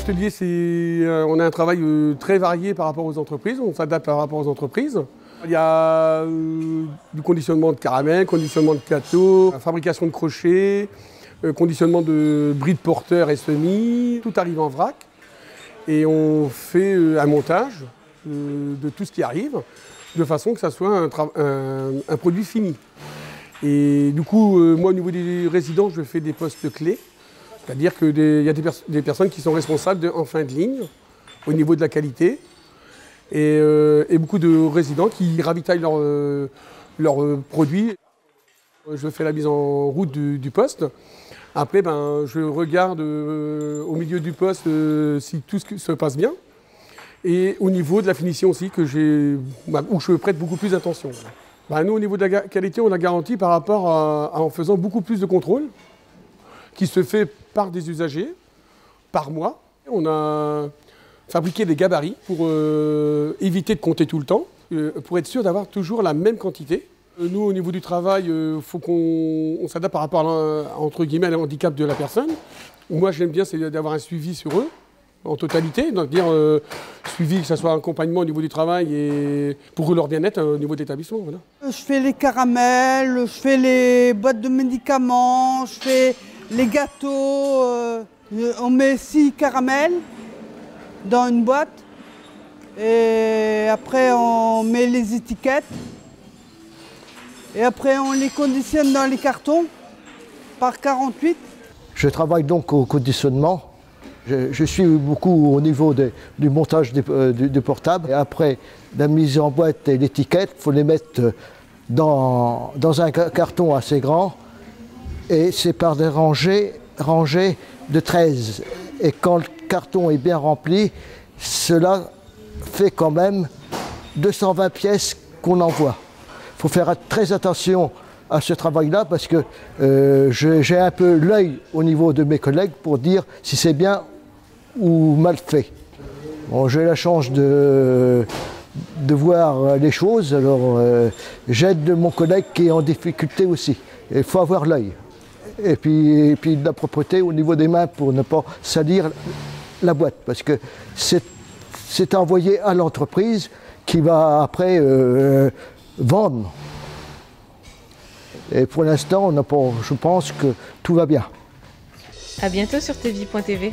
L'atelier, on a un travail très varié par rapport aux entreprises, on s'adapte par rapport aux entreprises. Il y a du conditionnement de caramel, conditionnement de gâteaux, fabrication de crochets, conditionnement de brides porteurs et semis. Tout arrive en vrac et on fait un montage de tout ce qui arrive de façon que ça soit un produit fini. Et du coup, moi au niveau des résidents, je fais des postes clés. C'est-à-dire qu'il y a des personnes qui sont responsables en fin de ligne au niveau de la qualité et beaucoup de résidents qui ravitaillent leurs produits. Je fais la mise en route du poste. Après, je regarde au milieu du poste si tout se passe bien. Et au niveau de la finition aussi, où je prête beaucoup plus d'attention. Nous, au niveau de la qualité, on la garantit par rapport en faisant beaucoup plus de contrôles qui se fait par des usagers, par mois. On a fabriqué des gabarits pour éviter de compter tout le temps, pour être sûr d'avoir toujours la même quantité. Nous, au niveau du travail, il faut qu'on s'adapte par rapport entre guillemets, à handicap de la personne. Moi, j'aime bien, c'est d'avoir un suivi sur eux, en totalité, donc dire suivi, que ce soit un accompagnement au niveau du travail et pour leur bien-être au niveau de l'établissement. Voilà. Je fais les caramels, je fais les boîtes de médicaments, je fais les gâteaux. On met 6 caramels dans une boîte et après on met les étiquettes et après on les conditionne dans les cartons par 48. Je travaille donc au conditionnement. Je suis beaucoup au niveau du montage du portable. Et après la mise en boîte et l'étiquette, il faut les mettre dans un carton assez grand. Et c'est par des rangées de 13. Et quand le carton est bien rempli, cela fait quand même 220 pièces qu'on envoie. Il faut faire très attention à ce travail-là parce que j'ai un peu l'œil au niveau de mes collègues pour dire si c'est bien ou mal fait. Bon, j'ai la chance de voir les choses, alors j'aide mon collègue qui est en difficulté aussi. Il faut avoir l'œil. Et puis de la propreté au niveau des mains pour ne pas salir la boîte, parce que c'est envoyé à l'entreprise qui va après vendre. Et pour l'instant, je pense que tout va bien. À bientôt sur tvie.tv.